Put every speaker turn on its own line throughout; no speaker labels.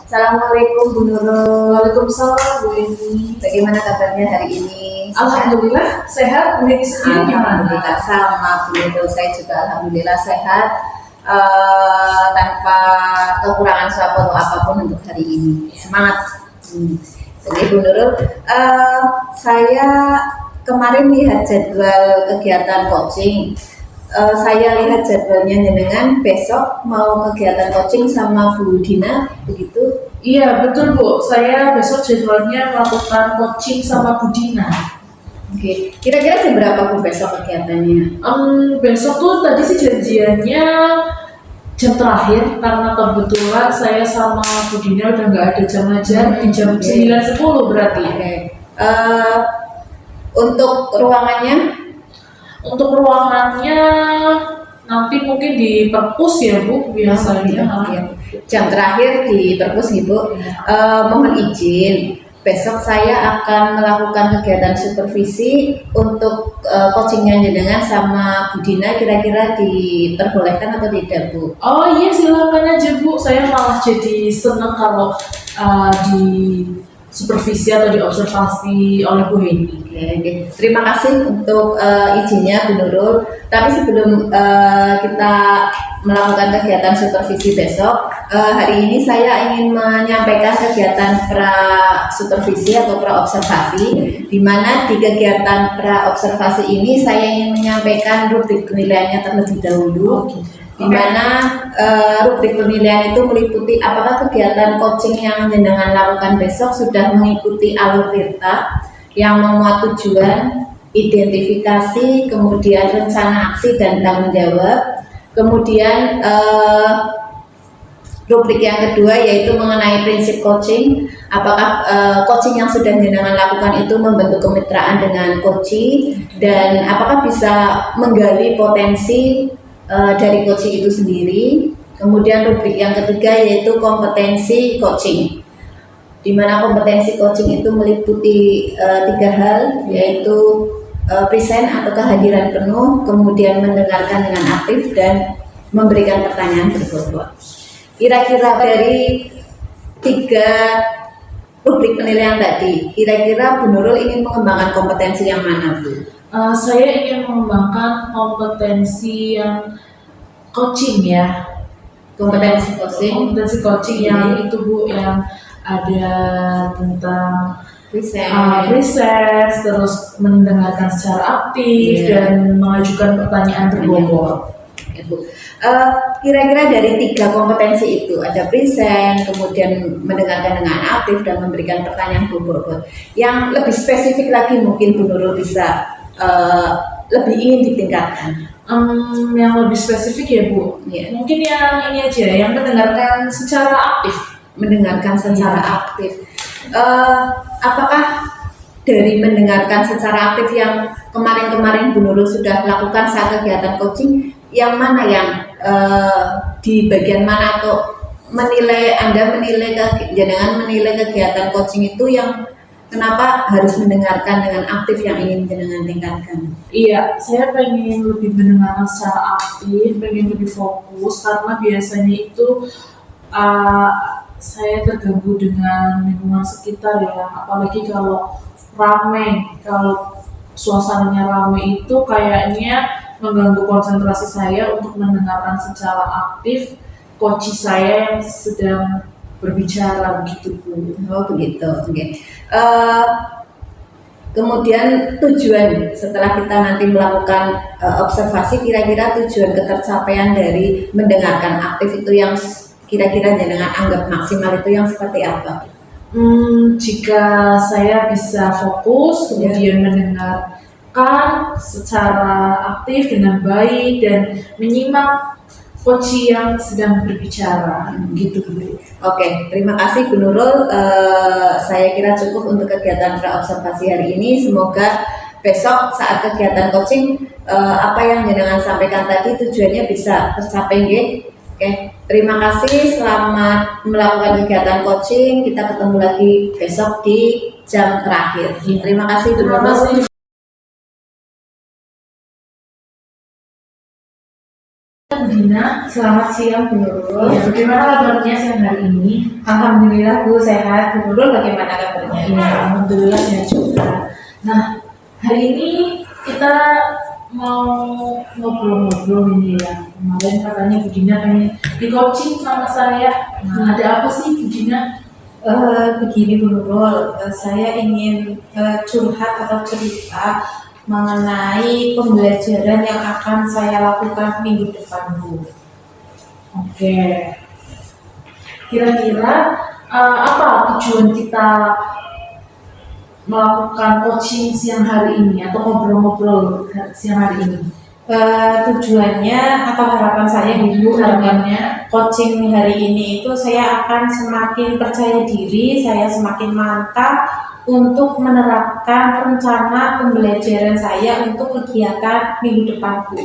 Assalamualaikum Bu Nurul.
Waalaikumsalam Bu Eni.
Bagaimana kabarnya hari ini?
Alhamdulillah sehat. Bu Eni sendiri gimana?
Alhamdulillah sama Bu Nurul, saya juga alhamdulillah sehat, tanpa kekurangan suatu apapun untuk hari ini. Semangat. Jadi Bu Nurul, saya kemarin lihat jadwal kegiatan coaching. Saya lihat jadwalnya jenengan besok mau kegiatan coaching sama Bu Dina, begitu?
Iya betul Bu, saya besok jadwalnya melakukan coaching sama Bu Dina.
Oke, kira-kira seberapa Bu besok kegiatannya?
Besok tuh tadi sih janjiannya jam terakhir, karena kebetulan saya sama Bu Dina udah nggak ada jam ngajar di jam 9.10 berarti.
Oke. Untuk ruangannya?
Untuk ruangannya nanti mungkin di perpus ya Bu biasanya.
Jam terakhir di perpus Ibu. Mohon izin, besok saya akan melakukan kegiatan supervisi untuk coachingnya jenengan sama Bu Dina. Kira-kira diperbolehkan atau tidak Bu?
Oh iya silakan aja Bu, saya malah jadi senang kalau di supervisi atau diobservasi oleh Bu Heni.
Oke. Terima kasih untuk izinnya Bu Nurul. Tapi sebelum kita melakukan kegiatan supervisi besok, hari ini saya ingin menyampaikan kegiatan pra supervisi atau pra observasi, di mana di kegiatan pra observasi ini saya ingin menyampaikan rubrik penilaiannya terlebih dahulu. Di mana rubrik penilaian itu meliputi apakah kegiatan coaching yang jenengan lakukan besok sudah mengikuti alur tirta yang memuat tujuan, identifikasi, kemudian rencana aksi dan tanggung jawab. Kemudian rubrik yang kedua yaitu mengenai prinsip coaching, apakah coaching yang sudah jenengan lakukan itu membentuk kemitraan dengan coachee, dan apakah bisa menggali potensi dari coaching itu sendiri. Kemudian rubrik yang ketiga yaitu kompetensi coaching, di mana kompetensi coaching itu meliputi 3 hal, yaitu present atau kehadiran penuh, kemudian mendengarkan dengan aktif, dan memberikan pertanyaan berbobot. Kira-kira dari 3 rubrik penilaian tadi, kira-kira Bu Nurul ingin mengembangkan kompetensi yang mana Bu?
Saya ingin mengembangkan kompetensi yang coaching ya.
Kompetensi coaching
yang itu Bu, yang ada tentang riset, terus mendengarkan secara aktif, dan mengajukan pertanyaan berbobot.
Kira-kira dari 3 kompetensi itu, ada present, kemudian mendengarkan dengan aktif, dan memberikan pertanyaan berbobot, yang lebih spesifik lagi mungkin Bu Nurul bisa lebih ingin ditingkatkan?
Yang lebih spesifik ya Bu, mungkin yang ini aja, yang mendengarkan secara aktif.
Aktif. Apakah dari mendengarkan secara aktif yang kemarin-kemarin Bu Nurul sudah lakukan saat kegiatan coaching, yang mana yang di bagian mana, atau jenengan menilai kegiatan coaching itu yang kenapa harus mendengarkan dengan aktif yang ingin jenengan tingkatkan?
Iya, saya pengen lebih mendengarkan secara aktif, pengen lebih fokus, karena biasanya itu saya terganggu dengan lingkungan sekitar ya, apalagi kalau ramai, kalau suasananya ramai itu kayaknya mengganggu konsentrasi saya untuk mendengarkan secara aktif coach saya yang sedang berbicara, begitu Bu.
Oh begitu, oke. Kemudian tujuan setelah kita nanti melakukan observasi, kira-kira tujuan ketercapaian dari mendengarkan aktif itu yang kira-kira jenengan anggap maksimal itu yang seperti apa?
Jika saya bisa fokus, kemudian mendengarkan secara aktif dengan baik dan menyimak coach yang sedang berbicara, gitu Bu.
Oke, terima kasih Bu Nurul. Saya kira cukup untuk kegiatan pra-observasi hari ini. Semoga besok saat kegiatan coaching apa yang jenengan sampaikan tadi tujuannya bisa tercapai. Oke, terima kasih. Selamat melakukan kegiatan coaching. Kita ketemu lagi besok di jam terakhir. Terima kasih Bu Nurul.
Dina.
Selamat siang Bu Nurul.
Ya, bagaimana kabarnya siang hari ini?
Alhamdulillah Bu sehat. Bu Nurul bagaimana kabarnya?
Ya, alhamdulillah sehat juga. Nah, hari ini kita mau ngobrol-ngobrol ini ya. Kemarin katanya Bu Dina pengen di coaching sama saya. Nah, ada apa sih Bu Dina?
Begini Bu Nurul, saya ingin curhat atau cerita mengenai pembelajaran yang akan saya lakukan minggu depan Bu.
Oke. Kira-kira apa tujuan kita melakukan coaching siang hari ini atau ngobrol-ngobrol siang hari ini?
Tujuannya atau harapan saya Bu dengan
Harapannya,
coaching hari ini itu saya akan semakin percaya diri, saya semakin mantap untuk menerapkan rencana pembelajaran saya untuk kegiatan minggu depan Bu.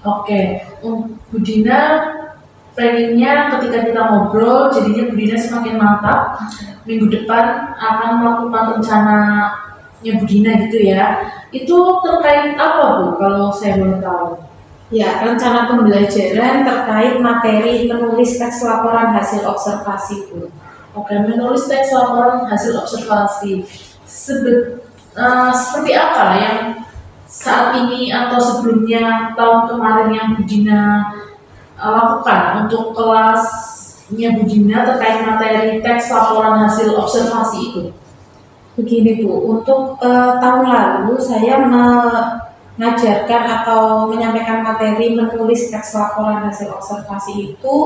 oke. Bu Dina pengennya ketika kita ngobrol, jadinya Bu Dina semakin mantap. Minggu depan akan melakukan rencananya Bu Dina gitu ya. Itu terkait apa Bu kalau saya boleh tahu?
Ya, rencana pembelajaran terkait materi menulis teks laporan hasil observasi Bu.
Oke, menulis teks laporan hasil observasi. Seperti apa yang saat ini atau sebelumnya tahun kemarin yang Bu Dina lakukan untuk kelasnya Bu Dina terkait materi teks laporan hasil observasi itu?
Begini Bu, untuk tahun lalu saya mengajarkan atau menyampaikan materi menulis teks laporan hasil observasi itu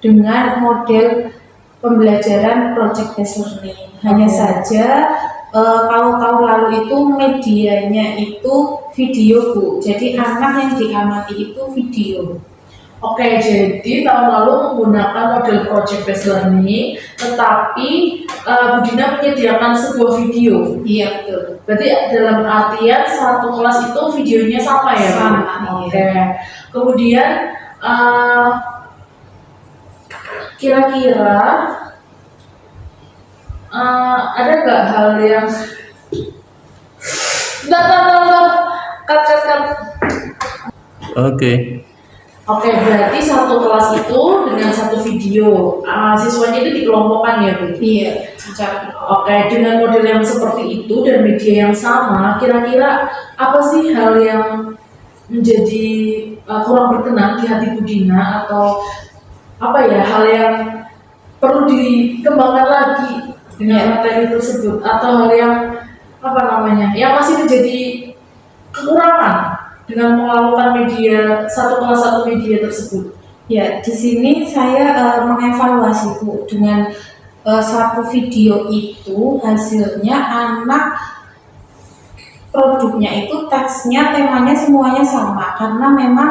dengan model pembelajaran project based learning. Hanya saja kalau tahun lalu itu medianya itu video Bu, jadi anak yang diamati itu video.
Oke, jadi tahun lalu menggunakan model project based learning, tetapi Bu Dina menyediakan sebuah video.
Iya betul.
Berarti dalam artian satu kelas itu videonya sama ya? Bu?
Sama,
Oke.
iya.
Kemudian kira-kira ada nggak hal yang Bentar. Cut.
Oke.
Oke, berarti satu kelas itu dengan satu video. Siswanya itu dikelompokkan ya, Bu?
Iya, secara
Oke, dengan model yang seperti itu dan media yang sama, kira-kira apa sih hal yang menjadi kurang berkenan di hati Bu Dina atau apa ya hal yang perlu dikembangkan lagi dengan materi tersebut atau hal yang apa namanya yang masih menjadi kekurangan dengan melakukan media satu media tersebut?
Ya, di sini saya mengevaluasi Bu dengan satu video itu hasilnya anak produknya itu teksnya temanya semuanya sama karena memang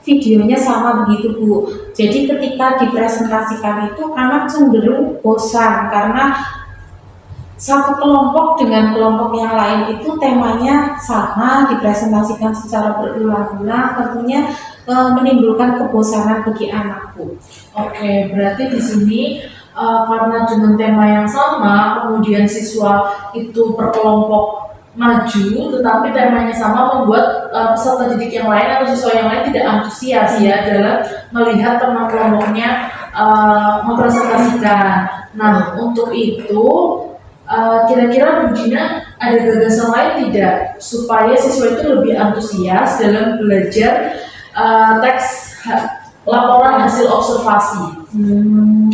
videonya sama begitu Bu. Jadi ketika dipresentasikan itu anak cenderung bosan karena satu kelompok dengan kelompok yang lain itu temanya sama, dipresentasikan secara berulang-ulang, tentunya menimbulkan kebosanan bagi anak Bu.
Oke, berarti di sini karena dengan tema yang sama, kemudian siswa itu berkelompok maju, tetapi temanya sama membuat peserta didik yang lain atau siswa yang lain tidak antusias ya dalam melihat teman kelompoknya mempresentasikan. Nah, untuk itu kira-kira Bu Dina ada gagasan lain tidak supaya siswa itu lebih antusias dalam belajar teks laporan hasil observasi?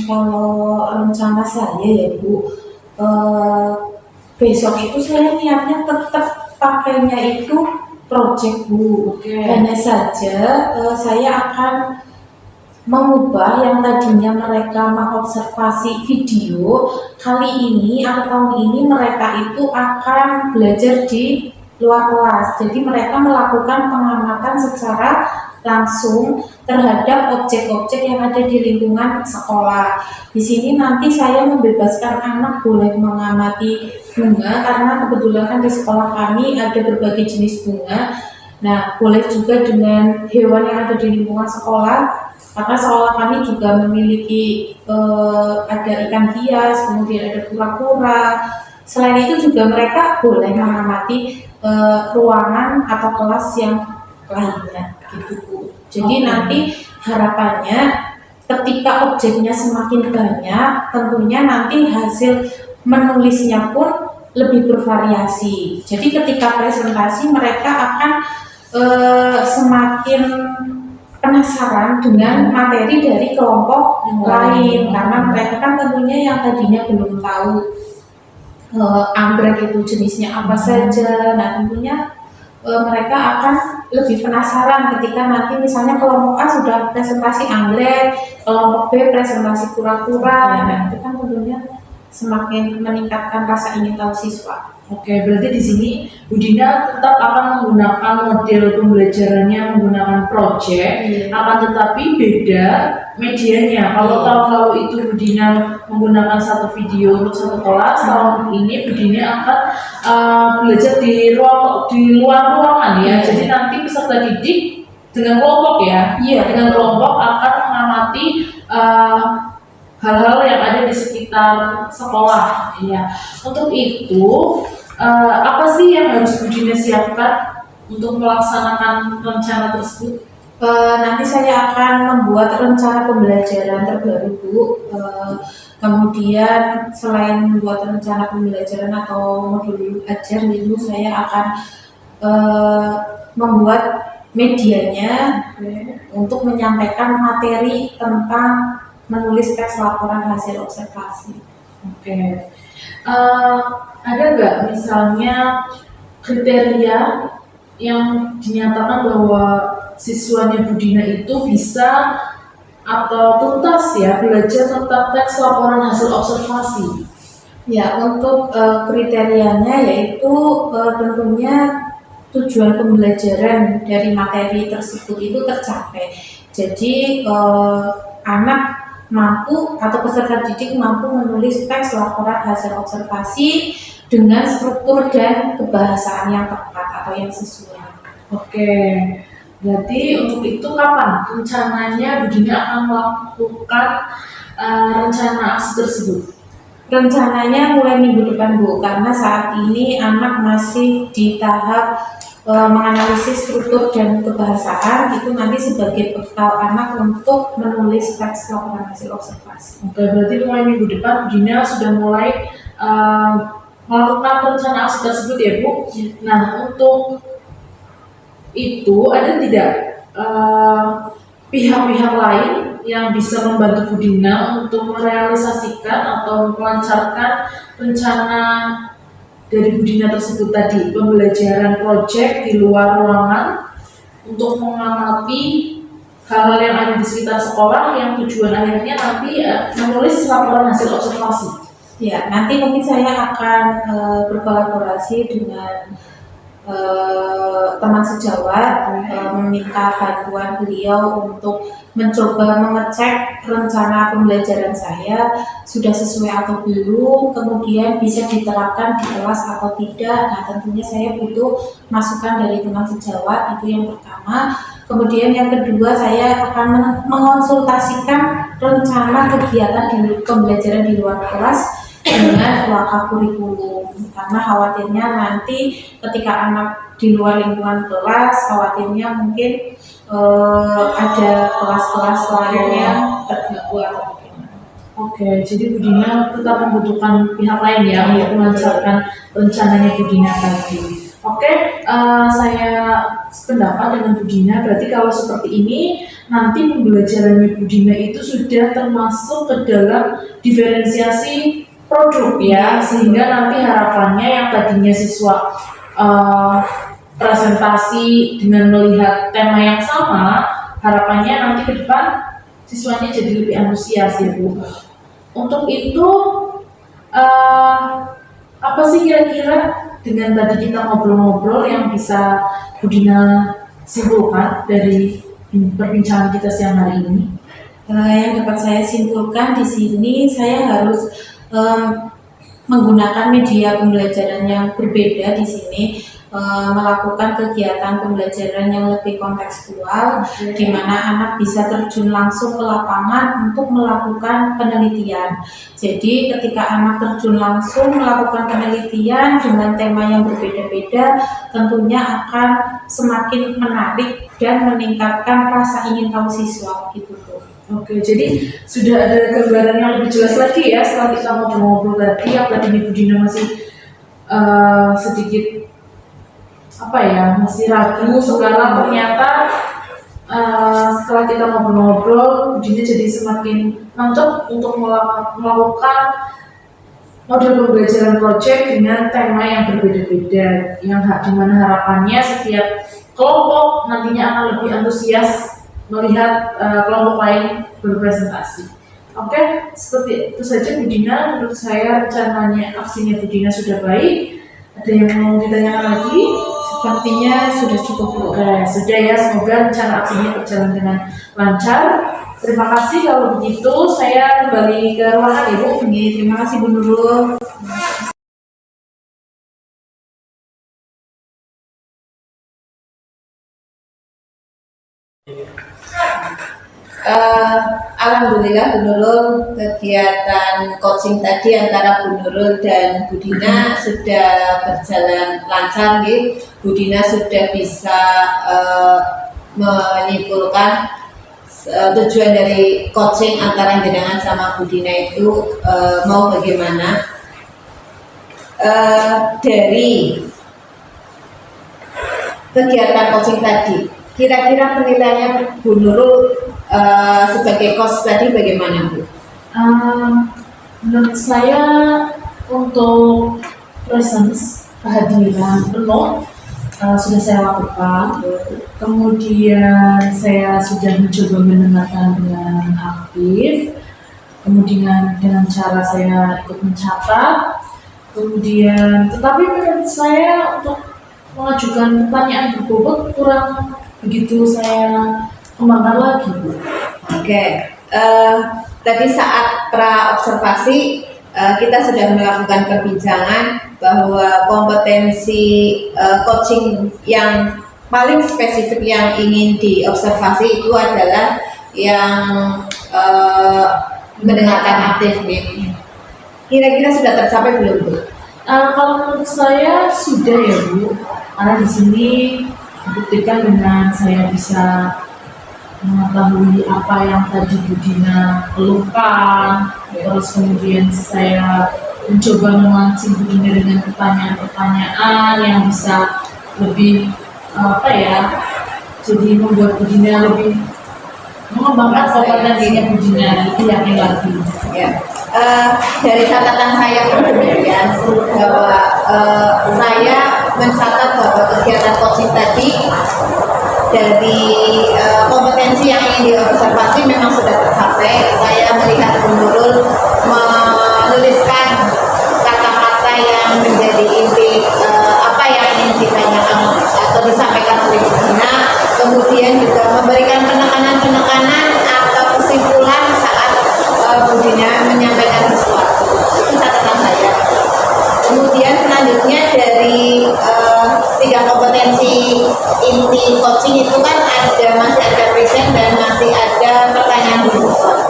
Kalau rencana saya ya Bu, besok itu saya niatnya tetap pakainya itu project Bu.
Oke.
Hanya saja saya akan mengubah yang tadinya mereka mengobservasi video, kali ini atau tahun ini mereka itu akan belajar di luar kelas. Jadi mereka melakukan pengamatan secara langsung terhadap objek-objek yang ada di lingkungan sekolah. Di sini nanti saya membebaskan anak boleh mengamati bunga karena kebetulan kan di sekolah kami ada berbagai jenis bunga. Nah, boleh juga dengan hewan yang ada di lingkungan sekolah. Karena sekolah kami juga memiliki ada ikan hias, kemudian ada kura-kura. Selain itu juga mereka boleh mengamati ruangan atau kelas yang lainnya gitu Bu. Jadi nanti harapannya ketika objeknya semakin banyak, tentunya nanti hasil menulisnya pun lebih bervariasi. Jadi ketika presentasi mereka akan semakin penasaran dengan materi dari kelompok lain, karena mereka kan tentunya yang tadinya belum tahu anggrek itu jenisnya apa saja. Nah tentunya mereka akan lebih penasaran ketika nanti misalnya kelompok A sudah presentasi anggrek, kelompok B presentasi kura-kura. Nah itu kan tentunya semakin meningkatkan rasa ingin tahu siswa.
Oke, berarti di sini Bu Dina tetap akan menggunakan model pembelajarannya menggunakan project, akan tetapi beda medianya. Kalau tahun lalu itu Bu Dina menggunakan satu video untuk satu kelas, tahun ini Bu Dina akan belajar di luar ruangan ya. Jadi nanti peserta didik dengan kelompok ya, dengan kelompok akan mengamati hal-hal yang ada di sekitar sekolah ya. Untuk itu apa sih yang harus Bu Dina siapkan untuk melaksanakan rencana tersebut?
Nanti saya akan membuat rencana pembelajaran terbaru, Bu. Kemudian selain membuat rencana pembelajaran atau modul ajar itu, saya akan membuat medianya untuk menyampaikan materi tentang menulis teks laporan hasil observasi.
Oke. Ada nggak misalnya kriteria yang dinyatakan bahwa siswanya Bu Dina itu bisa atau tuntas ya belajar tentang teks laporan hasil observasi?
Ya, untuk kriterianya yaitu tentunya tujuan pembelajaran dari materi tersebut itu tercapai. Jadi anak mampu atau peserta didik mampu menulis teks laporan hasil observasi dengan struktur dan kebahasaan yang tepat atau yang sesuai.
Oke, berarti untuk itu kapan rencananya Bu Dina akan melakukan rencana aksi tersebut?
Rencananya mulai minggu depan, Bu, karena saat ini anak masih di tahap menganalisis struktur dan kebahasaan, itu nanti sebagai bekal anak untuk menulis teks laporan hasil observasi.
Oke, berarti mulai minggu depan Bu Dina sudah mulai melakukan rencana aksi tersebut ya Bu. Nah, untuk itu ada tidak pihak-pihak lain yang bisa membantu Bu Dina untuk merealisasikan atau melancarkan rencana dari Bu Dina tersebut tadi, pembelajaran project di luar ruangan untuk mengamati hal-hal yang ada di sekitar sekolah yang tujuan akhirnya nanti menulis laporan hasil observasi.
Ya, nanti mungkin saya akan berkolaborasi dengan teman sejawat, meminta bantuan beliau untuk mencoba mengecek rencana pembelajaran saya sudah sesuai atau belum, kemudian bisa diterapkan di kelas atau tidak. Nah tentunya saya butuh masukan dari teman sejawat, itu yang pertama. Kemudian yang kedua, saya akan mengonsultasikan rencana kegiatan di pembelajaran di luar kelas dengan wakaf kurikulum, karena khawatirnya nanti ketika anak di luar lingkungan kelas, khawatirnya mungkin ada kelas-kelas lain yang terganggu atau bagaimana.
Oke, jadi Bu Dina tetap membutuhkan pihak lain ya untuk melancarkan rencananya Bu Dina tadi. Oke, saya sependapat dengan Bu Dina. Berarti kalau seperti ini, nanti pembelajarannya Bu Dina itu sudah termasuk ke dalam diferensiasi produk ya, sehingga nanti harapannya yang tadinya siswa presentasi dengan melihat tema yang sama, harapannya nanti ke depan siswanya jadi lebih antusias ya Bu. Untuk itu apa sih kira-kira dengan tadi kita ngobrol-ngobrol yang bisa Bu Dina simpulkan dari perbincangan kita siang hari ini?
Yang dapat saya simpulkan di sini, saya harus menggunakan media pembelajaran yang berbeda di sini. melakukan kegiatan pembelajaran yang lebih kontekstual, di mana anak bisa terjun langsung ke lapangan untuk melakukan penelitian. Jadi ketika anak terjun langsung melakukan penelitian dengan tema yang berbeda-beda, tentunya akan semakin menarik dan meningkatkan rasa ingin tahu siswa gitu Bu.
Oke, jadi sudah ada gambaran yang lebih jelas lagi ya setelah kita ngobrol-ngobrol tadi. Yang tadi Ibu Dina masih sedikit masih ragu. Sekarang ternyata setelah kita ngobrol-ngobrol, Dina jadi semakin mantap untuk melakukan model pembelajaran project dengan tema yang berbeda-beda, yang dimana harapannya setiap kelompok nantinya akan lebih antusias melihat kelompok lain berpresentasi. Oke, seperti itu saja Bu Dina. Menurut saya rencananya aksinya Bu Dina sudah baik. Ada yang mau ditanyakan lagi?
Sepertinya sudah cukup Bu.
Sudah ya, semoga rencana aksinya berjalan dengan lancar. Terima kasih. Kalau begitu saya kembali ke ruangan Ibu.
Terima kasih Bu Nurul.
Alhamdulillah Bu Nurul, kegiatan coaching tadi antara Bu Nurul dan Bu Dina sudah berjalan lancar nih. Bu Dina sudah bisa menyimpulkan tujuan dari coaching antara jenengan sama Bu Dina itu mau bagaimana. Dari kegiatan coaching tadi, kira-kira penilaiannya Bu Nurul sebagai coach tadi bagaimana Bu?
Menurut saya untuk presence, kehadiran penuh sudah saya lakukan. Kemudian saya sudah mencoba mendengarkan dengan aktif. Kemudian dengan cara saya ikut mencatat. Kemudian, tetapi menurut saya untuk mengajukan pertanyaan berbobot kurang begitu saya kembangkan lagi Bu.
Oke, tadi saat pra observasi kita sudah melakukan perbincangan bahwa kompetensi coaching yang paling spesifik yang ingin diobservasi itu adalah yang mendengarkan aktif nih. Kira-kira sudah tercapai belum Bu?
Kalau menurut saya sudah ya Bu, karena di sini dibuktikan dengan saya bisa mengetahui apa yang tadi Bu Dina keluhkan, terus kemudian saya mencoba memancing Bu Dina dengan pertanyaan-pertanyaan yang bisa lebih jadi membuat Bu Dina lebih mengembangkan kompetensinya Bu Dina lebih yakin lagi.
Ya. Dari catatan saya pun demikian bahwa saya mencatat bahwa kegiatan coaching tadi dari kompetensi yang ingin diobservasi memang sudah tercapai. Saya melihat Bu Nurul menuliskan kata-kata yang menjadi inti apa yang ingin ditanyakan atau disampaikan oleh Bu Dina, kemudian juga memberikan penekanan-penekanan atau kesimpulan saat Bu Dina menyampaikan sesuatu. Itu catatan saya. Kemudian selanjutnya dari 3 kompetensi inti coaching itu kan masih ada present dan masih ada pertanyaan berulang.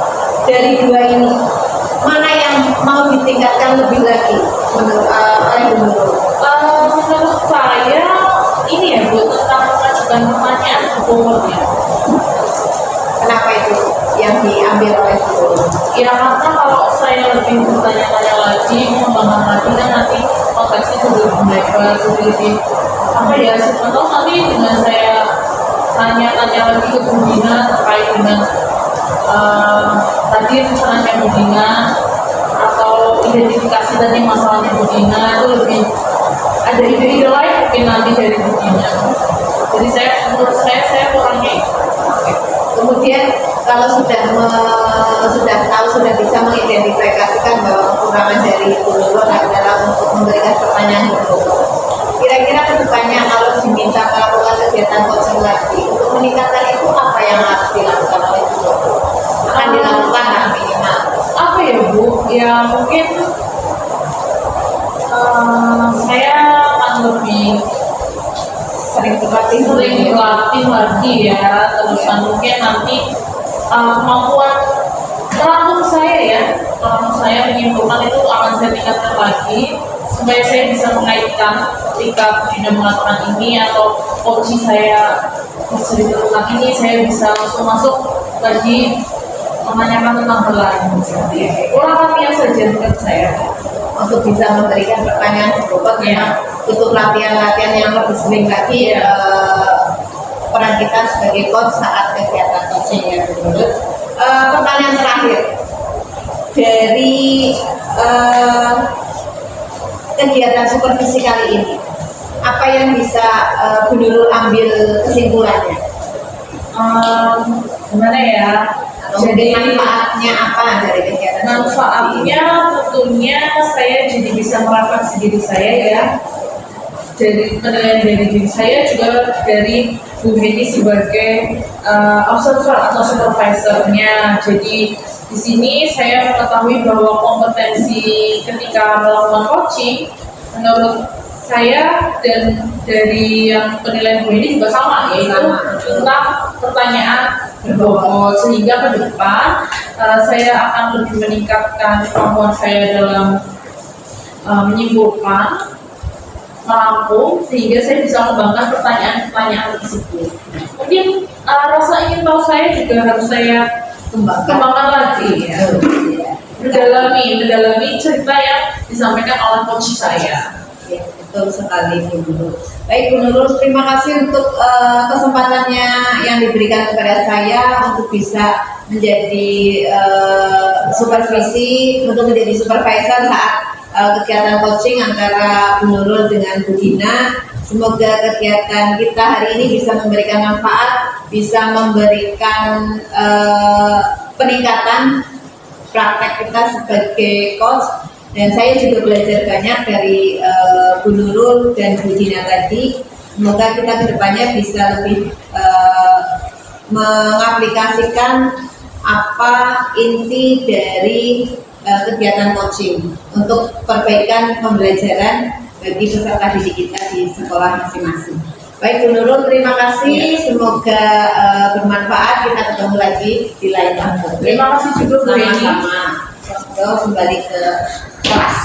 Dari 2 ini mana yang mau ditingkatkan lebih lagi menurut Bu Nurul?
Menurut saya ini ya Bu, tentang mengajukan pertanyaan berbobot ya.
Kenapa itu yang diambil oleh Bu Nurul?
Ya karena kalau saya lebih bertanya-tanya lagi, mengembangkan lagi kan nanti konteksnya sudah lebih lebar, sudah lebih siapa tahu nanti dengan saya tanya-tanya lagi ke Bu Dina terkait dengan tadi misalnya Bu Dina atau identifikasi tadi masalahnya Bu Dina itu lebih ada ide-ide lain mungkin nanti dari Bu Dina. Jadi menurut saya kurangnya itu.
Kemudian kalau sudah tahu, sudah bisa mengidentifikasikan bahwa kekurangan dari Bu Nurul adalah untuk memberikan pertanyaan berbobot. Kira-kira kedepannya kalau diminta melakukan kegiatan coaching lagi untuk meningkatkan itu apa yang harus dilakukan oleh Bu Nurul? Akan dilakukan minimal.
Apa ya Bu? Ya mungkin saya akan lebih
sering terlatih.
sering dilatih lagi ya, terus mungkin nanti kemampuan merangkum saya menyimpulkan itu akan saya tingkatkan lagi supaya saya bisa mengaitkan ketika tidak mengatakan ini atau coach saya bercerita tentang ini, saya bisa langsung masuk lagi menanyakan tentang hal lain seperti itu. Kurang latihan saja menurut saya
Untuk bisa memberikan pertanyaan berupa
ya.
untuk latihan-latihan yang lebih sering lagi peran kita sebagai coach saat kegiatan coaching ya. Pertanyaan terakhir dari kegiatan supervisi kali ini, apa yang bisa Bu Nurul ambil kesimpulannya?
Gimana ya?
Atau mungkin manfaatnya apa dari kegiatan
Manfaatnya tentunya saya jadi bisa merefleksi diri saya ya, dari penilaian dari diri saya juga dari Bu Heni sebagai observer atau supervisornya. Jadi di sini saya mengetahui bahwa kompetensi ketika melakukan coaching menurut saya dan dari yang penilaian Bu Heni juga sama, yaitu tentang pertanyaan berbobot, sehingga ke depan saya akan lebih meningkatkan kemampuan saya dalam menyimpulkan, merangkum, sehingga saya bisa mengembangkan pertanyaan-pertanyaan tersebut. Mungkin rasa ingin tahu saya juga harus saya kembangkan lagi ya. Mendalami cerita yang disampaikan oleh coach saya.
Ya, betul sekali Bu Nurul. Baik Bu Nurul, terima kasih untuk kesempatannya yang diberikan kepada saya untuk bisa menjadi supervisi, untuk menjadi supervisor saat kegiatan coaching antara Bu Nurul dengan Bu Dina. Semoga kegiatan kita hari ini bisa memberikan manfaat, bisa memberikan peningkatan praktek kita sebagai coach. Dan saya juga belajar banyak dari Bu Nurul dan Bu Dina tadi. Semoga kita kedepannya bisa lebih mengaplikasikan apa inti dari kegiatan coaching untuk perbaikan pembelajaran bagi peserta didik kita di sekolah masing-masing. Baik Bu Nurul, terima kasih. Semoga bermanfaat. Kita ketemu lagi di lain waktu.
Terima kasih juga Bu Heni.
Sama-sama. Kembali ke kelas.